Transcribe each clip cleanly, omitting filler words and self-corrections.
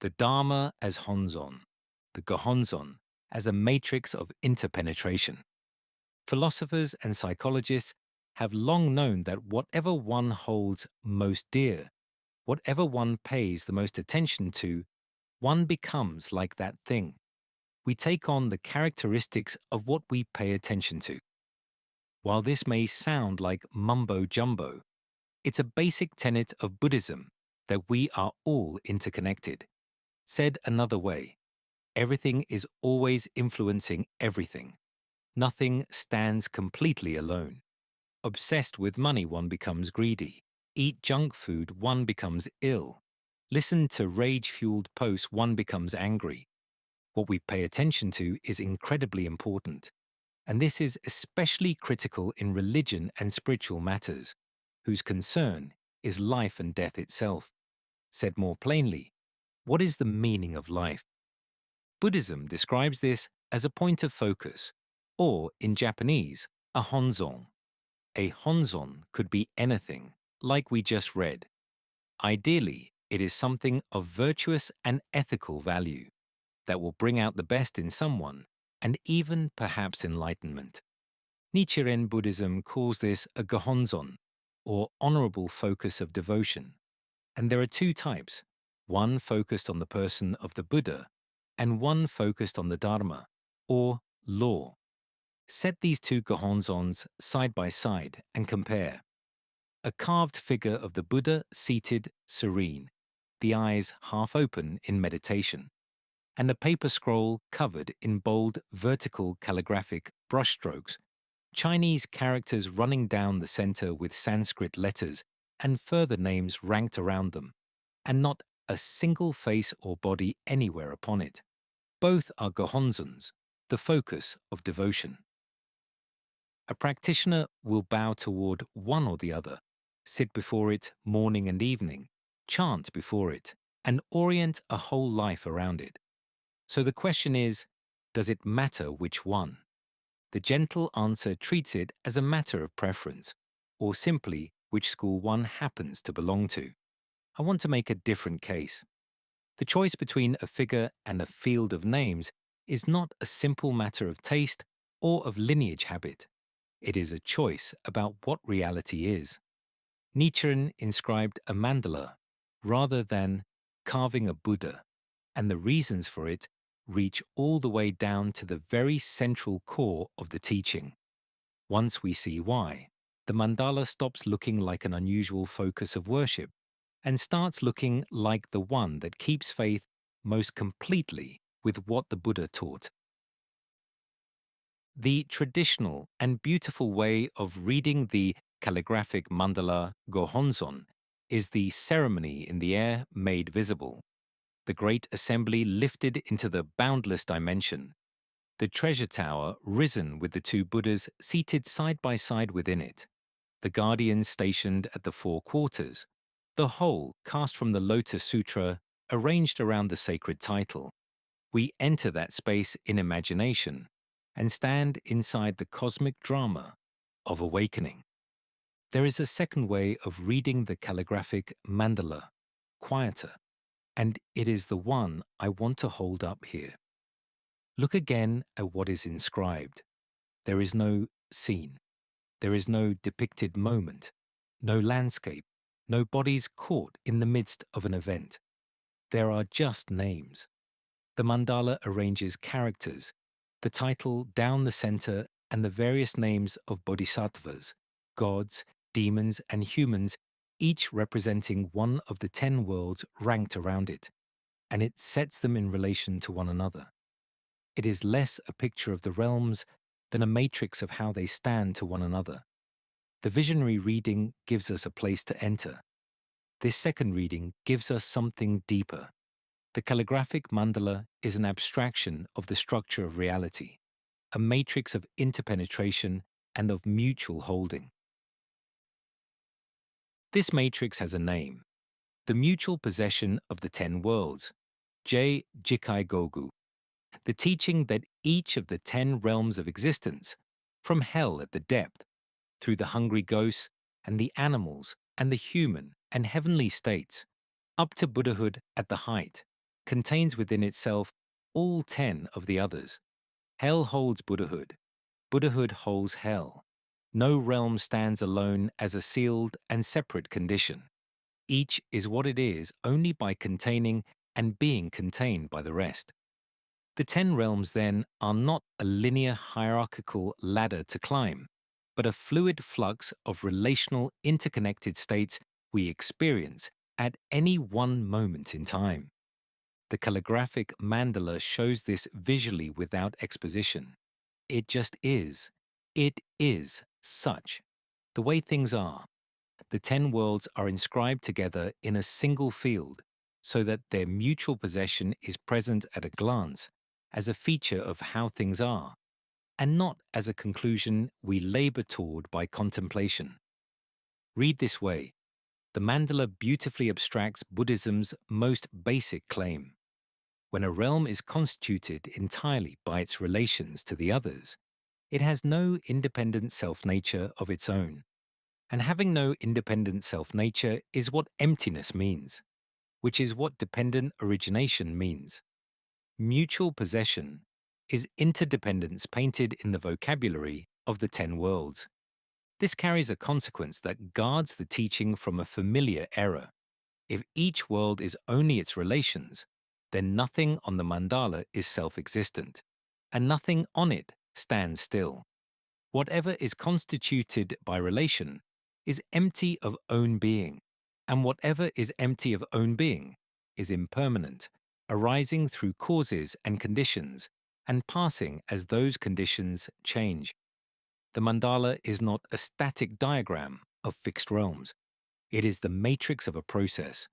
the Dharma as Honzon, the Gohonzon as a matrix of interpenetration. Philosophers and psychologists have long known that whatever one holds most dear, whatever one pays the most attention to, one becomes like that thing. We take on the characteristics of what we pay attention to. While this may sound like mumbo-jumbo, it's a basic tenet of Buddhism that we are all interconnected. Said another way, everything is always influencing everything. Nothing stands completely alone. Obsessed with money, one becomes greedy. Eat junk food, one becomes ill. Listen to rage-fueled posts, one becomes angry. What we pay attention to is incredibly important, and this is especially critical in religion and spiritual matters, whose concern is life and death itself. Said more plainly, what is the meaning of life? Buddhism describes this as a point of focus, or in Japanese, a honzon. A honzon could be anything, like we just read. Ideally, it is something of virtuous and ethical value that will bring out the best in someone and even perhaps enlightenment. Nichiren Buddhism calls this a gohonzon, or honorable focus of devotion. And there are two types, one focused on the person of the Buddha and one focused on the Dharma, or law. Set these two gohonzons side by side and compare. A carved figure of the Buddha seated, serene, the eyes half open in meditation, and a paper scroll covered in bold vertical calligraphic brushstrokes, Chinese characters running down the center with Sanskrit letters and further names ranked around them, and not a single face or body anywhere upon it. Both are gohonzons, the focus of devotion. A practitioner will bow toward one or the other, sit before it morning and evening, chant before it, and orient a whole life around it. So the question is, does it matter which one? The gentle answer treats it as a matter of preference, or simply which school one happens to belong to. I want to make a different case. The choice between a figure and a field of names is not a simple matter of taste or of lineage habit. It is a choice about what reality is. Nichiren inscribed a mandala rather than carving a Buddha, and the reasons for it reach all the way down to the very central core of the teaching. Once we see why, the mandala stops looking like an unusual focus of worship and starts looking like the one that keeps faith most completely with what the Buddha taught. The traditional and beautiful way of reading the calligraphic mandala gohonzon is the ceremony in the air made visible, the great assembly lifted into the boundless dimension, the treasure tower risen with the two Buddhas seated side by side within it, the guardians stationed at the four quarters, the whole cast from the Lotus Sutra arranged around the sacred title. We enter that space in imagination and stand inside the cosmic drama of awakening. There is a second way of reading the calligraphic mandala, quieter, and it is the one I want to hold up here. Look again at what is inscribed. There is no scene. There is no depicted moment, no landscape, no bodies caught in the midst of an event. There are just names. The mandala arranges characters, the title down the center, and the various names of bodhisattvas, gods, demons, and humans, each representing one of the 10 worlds ranked around it, and it sets them in relation to one another. It is less a picture of the realms than a matrix of how they stand to one another. The visionary reading gives us a place to enter. This second reading gives us something deeper. The calligraphic mandala is an abstraction of the structure of reality, a matrix of interpenetration and of mutual holding. This matrix has a name, the mutual possession of the 10 worlds, jikkai gogu, the teaching that each of the 10 realms of existence, from hell at the depth, through the hungry ghosts and the animals and the human and heavenly states, up to Buddhahood at the height, contains within itself all 10 of the others. Hell holds Buddhahood. Buddhahood holds hell. No realm stands alone as a sealed and separate condition. Each is what it is only by containing and being contained by the rest. The 10 realms, then, are not a linear hierarchical ladder to climb, but a fluid flux of relational interconnected states we experience at any one moment in time. The calligraphic mandala shows this visually without exposition. It just is. It is such. The way things are. The 10 worlds are inscribed together in a single field, so that their mutual possession is present at a glance, as a feature of how things are, and not as a conclusion we labor toward by contemplation. Read this way. The mandala beautifully abstracts Buddhism's most basic claim. When a realm is constituted entirely by its relations to the others, it has no independent self-nature of its own. And having no independent self-nature is what emptiness means, which is what dependent origination means. Mutual possession is interdependence painted in the vocabulary of the 10 worlds. This carries a consequence that guards the teaching from a familiar error. If each world is only its relations, then nothing on the mandala is self-existent, and nothing on it stands still. Whatever is constituted by relation is empty of own being, and whatever is empty of own being is impermanent, arising through causes and conditions, and passing as those conditions change. The mandala is not a static diagram of fixed realms. It is the matrix of a process,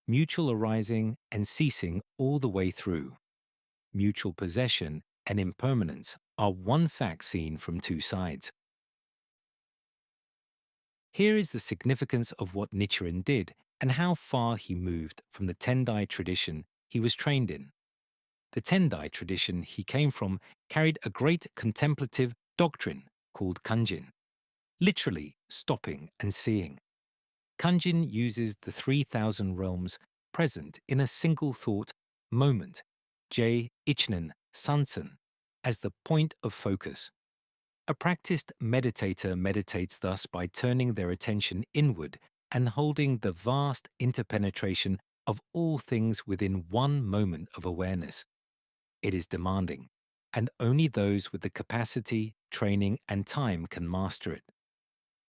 mutual arising and ceasing all the way through. Mutual possession and impermanence are one fact seen from two sides. Here is the significance of what Nichiren did and how far he moved from the Tendai tradition he was trained in. The Tendai tradition he came from carried a great contemplative doctrine called kanjin, literally stopping and seeing. Kanjin uses the 3,000 realms present in a single thought moment, ichinen, sanzen, as the point of focus. A practiced meditator meditates thus by turning their attention inward and holding the vast interpenetration of all things within one moment of awareness. It is demanding, and only those with the capacity, training, and time can master it.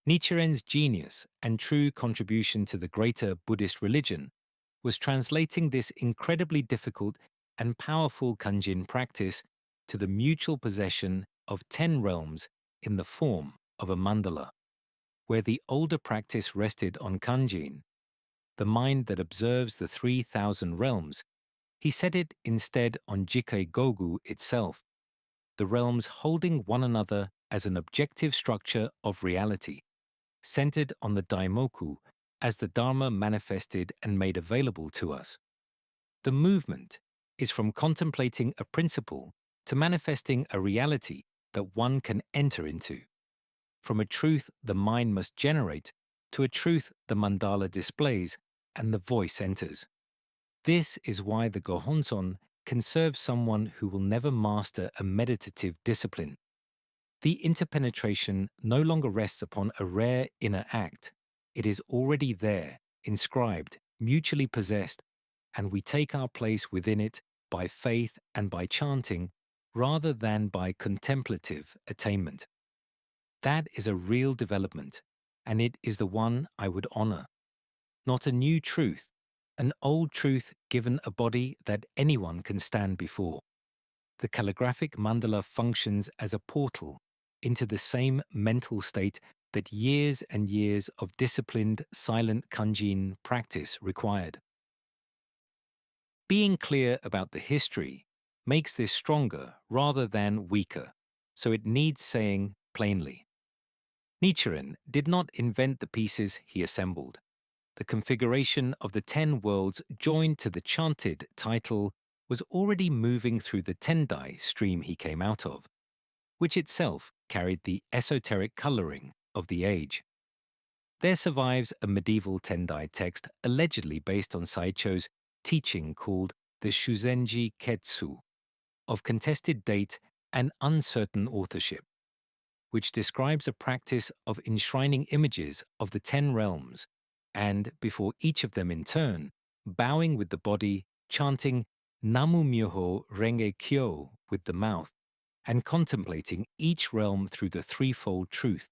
Nichiren's genius and true contribution to the greater Buddhist religion was translating this incredibly difficult and powerful kanjin practice to the mutual possession of 10 realms in the form of a mandala. Where the older practice rested on kanjin, the mind that observes the 3,000 realms, he set it instead on jikkai gogu itself, the realms holding one another as an objective structure of reality, centered on the daimoku as the Dharma manifested and made available to us. The movement is from contemplating a principle to manifesting a reality that one can enter into. From a truth the mind must generate to a truth the mandala displays and the voice enters. This is why the Gohonzon can serve someone who will never master a meditative discipline. The interpenetration no longer rests upon a rare inner act. It is already there, inscribed, mutually possessed, and we take our place within it by faith and by chanting rather than by contemplative attainment. That is a real development, and it is the one I would honor. Not a new truth, an old truth given a body that anyone can stand before. The calligraphic mandala functions as a portal into the same mental state that years and years of disciplined, silent kanjin practice required. Being clear about the history makes this stronger rather than weaker, so it needs saying plainly. Nichiren did not invent the pieces he assembled. The configuration of the 10 worlds joined to the chanted title was already moving through the Tendai stream he came out of, which itself carried the esoteric coloring of the age. There survives a medieval Tendai text allegedly based on Saicho's teaching called the Shuzenji Ketsu, of contested date and uncertain authorship, which describes a practice of enshrining images of the 10 realms and, before each of them in turn, bowing with the body, chanting Namu Myoho Renge Kyo with the mouth, and contemplating each realm through the threefold truth,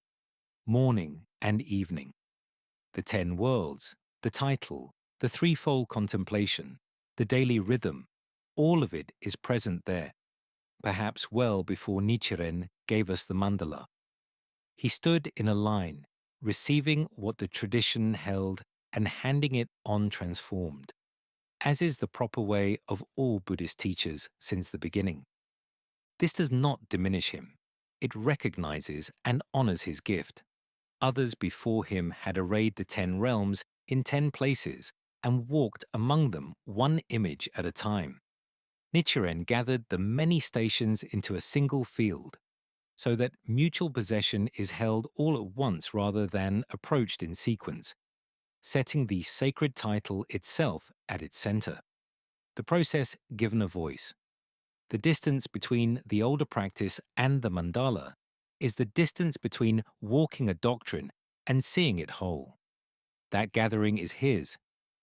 morning and evening. The 10 worlds, the title, the threefold contemplation, the daily rhythm, all of it is present there, perhaps well before Nichiren gave us the mandala. He stood in a line, receiving what the tradition held and handing it on transformed, as is the proper way of all Buddhist teachers since the beginning. This does not diminish him. It recognizes and honors his gift. Others before him had arrayed the 10 realms in 10 places and walked among them one image at a time. Nichiren gathered the many stations into a single field, so that mutual possession is held all at once rather than approached in sequence, setting the sacred title itself at its center. The process given a voice. The distance between the older practice and the mandala is the distance between walking a doctrine and seeing it whole. That gathering is his,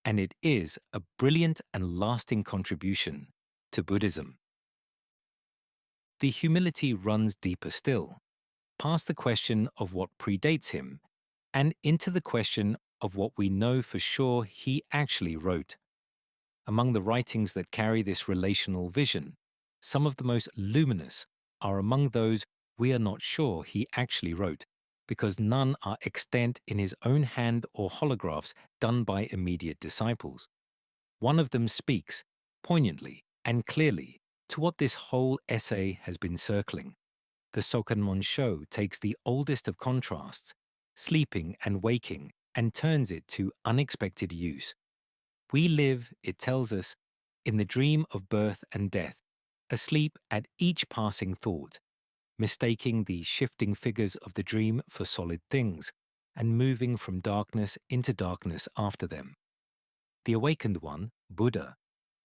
and it is a brilliant and lasting contribution to Buddhism. The humility runs deeper still, past the question of what predates him, and into the question of what we know for sure he actually wrote. Among the writings that carry this relational vision, some of the most luminous are among those we are not sure he actually wrote, because none are extant in his own hand or holographs done by immediate disciples. One of them speaks, poignantly and clearly, to what this whole essay has been circling. The Sokanmon-sho takes the oldest of contrasts, sleeping and waking, and turns it to unexpected use. We live, it tells us, in the dream of birth and death, asleep at each passing thought, mistaking the shifting figures of the dream for solid things, and moving from darkness into darkness after them. The awakened one, Buddha,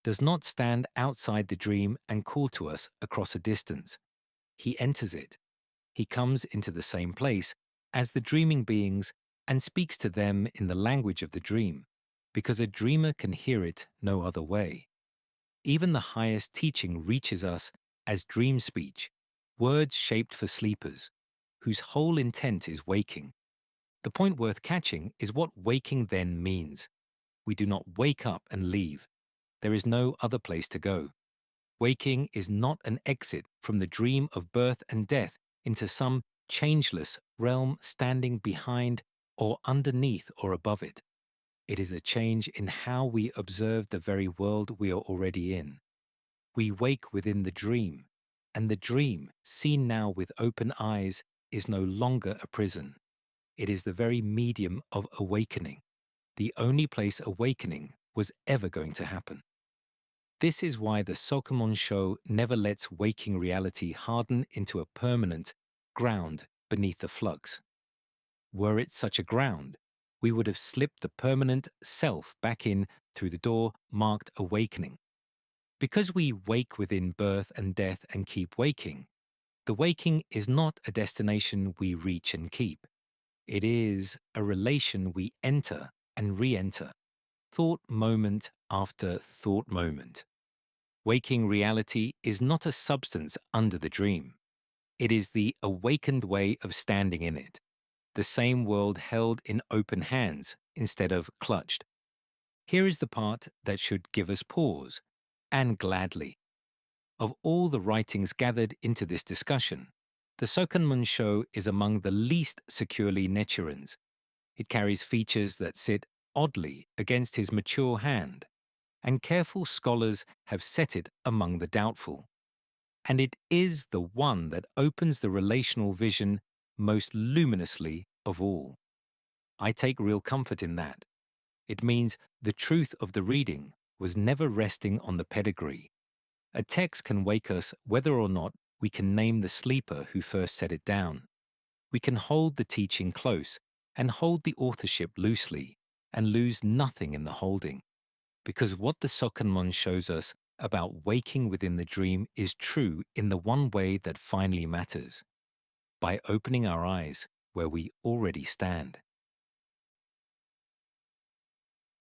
does not stand outside the dream and call to us across a distance. He enters it. He comes into the same place as the dreaming beings and speaks to them in the language of the dream, because a dreamer can hear it no other way. Even the highest teaching reaches us as dream speech, words shaped for sleepers, whose whole intent is waking. The point worth catching is what waking then means. We do not wake up and leave. There is no other place to go. Waking is not an exit from the dream of birth and death into some changeless realm standing behind or underneath or above it. It is a change in how we observe the very world we are already in. We wake within the dream, and the dream, seen now with open eyes, is no longer a prison. It is the very medium of awakening, the only place awakening was ever going to happen. This is why the Sokamon-sho never lets waking reality harden into a permanent ground beneath the flux. Were it such a ground, we would have slipped the permanent self back in through the door marked awakening. Because we wake within birth and death and keep waking, the waking is not a destination we reach and keep. It is a relation we enter and re-enter, thought moment after thought moment. Waking reality is not a substance under the dream. It is the awakened way of standing in it, the same world held in open hands instead of clutched. Here is the part that should give us pause, and gladly. Of all the writings gathered into this discussion, the Sokanmon-sho is among the least securely Nichiren's. It carries features that sit oddly against his mature hand, and careful scholars have set it among the doubtful. And it is the one that opens the relational vision most luminously of all. I take real comfort in that. It means the truth of the reading was never resting on the pedigree. A text can wake us whether or not we can name the sleeper who first set it down. We can hold the teaching close and hold the authorship loosely and lose nothing in the holding. Because what the Sokanmon shows us about waking within the dream is true in the one way that finally matters, by opening our eyes where we already stand.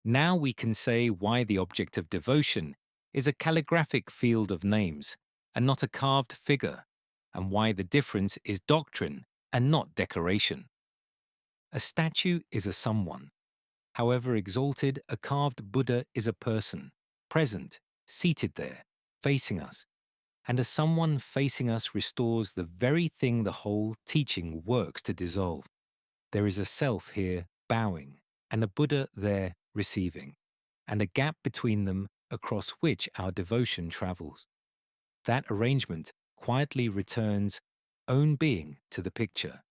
Now we can say why the object of devotion is a calligraphic field of names and not a carved figure, and why the difference is doctrine and not decoration. A statue is a someone. However exalted, a carved Buddha is a person, present, seated there, facing us, and a someone facing us restores the very thing the whole teaching works to dissolve. There is a self here bowing, and a Buddha there receiving, and a gap between them across which our devotion travels. That arrangement quietly returns own being to the picture,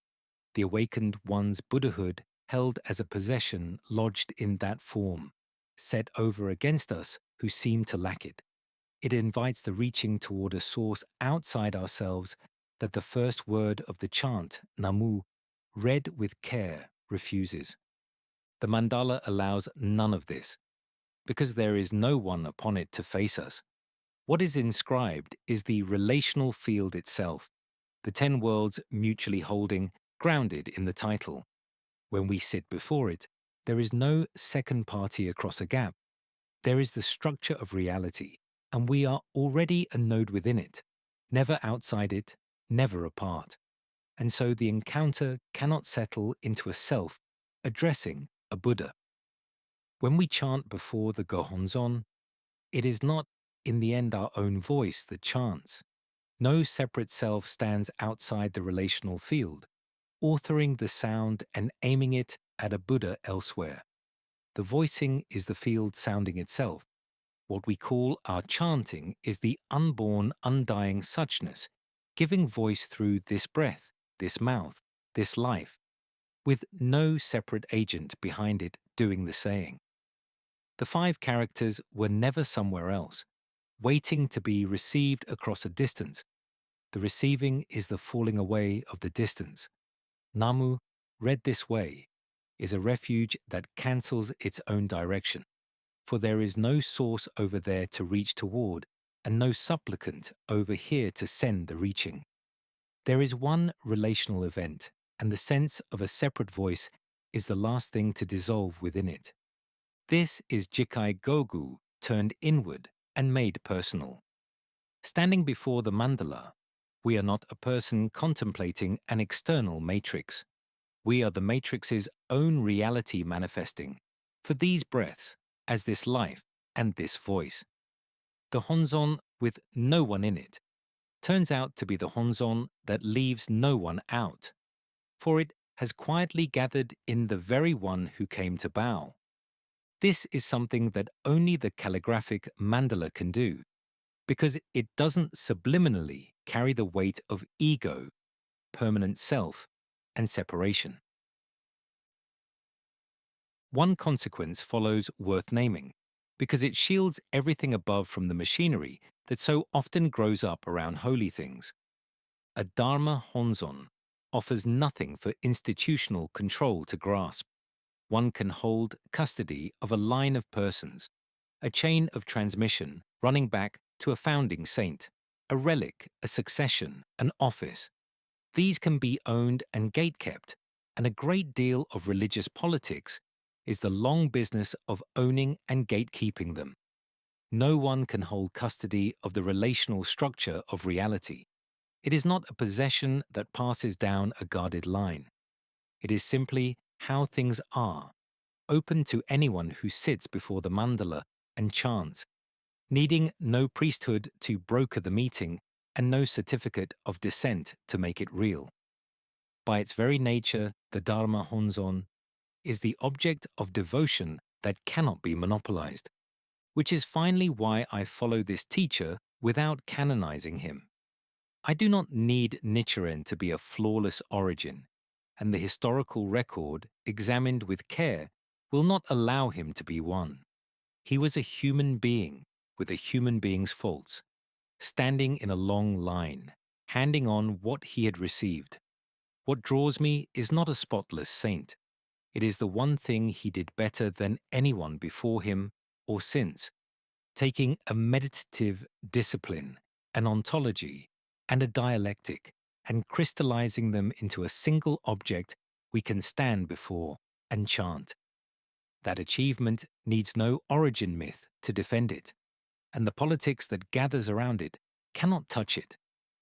the awakened one's Buddhahood held as a possession lodged in that form, set over against us who seem to lack it. It invites the reaching toward a source outside ourselves that the first word of the chant, Namu, read with care, refuses. The mandala allows none of this, because there is no one upon it to face us. What is inscribed is the relational field itself, the 10 worlds mutually holding, grounded in the title. When we sit before it, there is no second party across a gap. There is the structure of reality, and we are already a node within it, never outside it, never apart. And so the encounter cannot settle into a self addressing a Buddha. When we chant before the Gohonzon, it is not in the end our own voice that chants. No separate self stands outside the relational field, authoring the sound and aiming it at a Buddha elsewhere. The voicing is the field sounding itself. What we call our chanting is the unborn, undying suchness, giving voice through this breath, this mouth, this life, with no separate agent behind it doing the saying. The 5 characters were never somewhere else, waiting to be received across a distance. The receiving is the falling away of the distance. Namu, read this way, is a refuge that cancels its own direction, for there is no source over there to reach toward, and no supplicant over here to send the reaching. There is one relational event, and the sense of a separate voice is the last thing to dissolve within it. This is jikkai gogu turned inward and made personal. Standing before the mandala, we are not a person contemplating an external matrix. We are the matrix's own reality manifesting, for these breaths, as this life and this voice. The honzon with no one in it turns out to be the honzon that leaves no one out, for it has quietly gathered in the very one who came to bow. This is something that only the calligraphic mandala can do, because it doesn't subliminally carry the weight of ego, permanent self, and separation. One consequence follows worth naming, because it shields everything above from the machinery that so often grows up around holy things. A Dharma-honzon offers nothing for institutional control to grasp. One can hold custody of a line of persons, a chain of transmission running back to a founding saint, a relic, a succession, an office. These can be owned and gate-kept, and a great deal of religious politics is the long business of owning and gatekeeping them. No one can hold custody of the relational structure of reality. It is not a possession that passes down a guarded line. It is simply how things are, open to anyone who sits before the mandala and chants, needing no priesthood to broker the meeting and no certificate of descent to make it real. By its very nature, the Dharma-honzon is the object of devotion that cannot be monopolized, which is finally why I follow this teacher without canonizing him. I do not need Nichiren to be a flawless origin, and the historical record, examined with care, will not allow him to be one. He was a human being with a human being's faults, standing in a long line, handing on what he had received. What draws me is not a spotless saint. It is the one thing he did better than anyone before him or since, taking a meditative discipline, an ontology, and a dialectic, and crystallizing them into a single object we can stand before and chant. That achievement needs no origin myth to defend it, and the politics that gathers around it cannot touch it,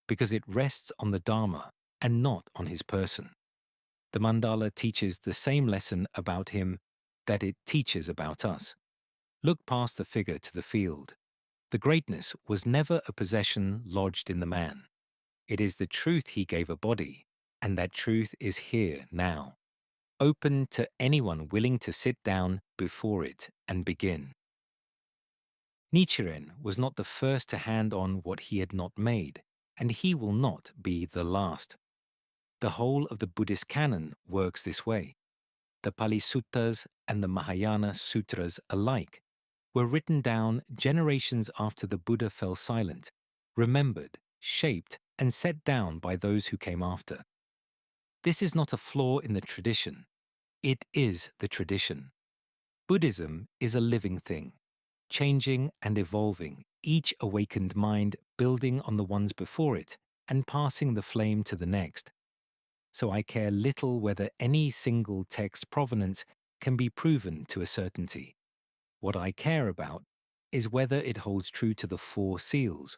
because it rests on the Dharma and not on his person. The mandala teaches the same lesson about him that it teaches about us. Look past the figure to the field. The greatness was never a possession lodged in the man. It is the truth he gave a body, and that truth is here now, open to anyone willing to sit down before it and begin. Nichiren was not the first to hand on what he had not made, and he will not be the last. The whole of the Buddhist canon works this way. The Pali Suttas and the Mahayana Sutras alike were written down generations after the Buddha fell silent, remembered, shaped, and set down by those who came after. This is not a flaw in the tradition. It is the tradition. Buddhism is a living thing, changing and evolving, each awakened mind building on the ones before it and passing the flame to the next. So I care little whether any single text's provenance can be proven to a certainty. What I care about is whether it holds true to the four seals,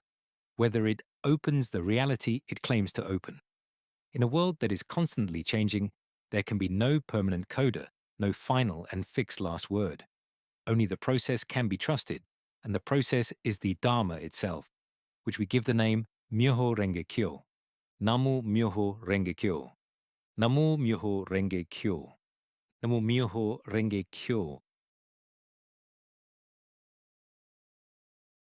whether it opens the reality it claims to open. In a world that is constantly changing, there can be no permanent coda, no final and fixed last word. Only the process can be trusted, and the process is the Dharma itself, which we give the name Myoho Renge Kyo. Namu Myoho Renge Kyo. Namu Myoho Renge Kyo. Namu Myoho Renge Kyo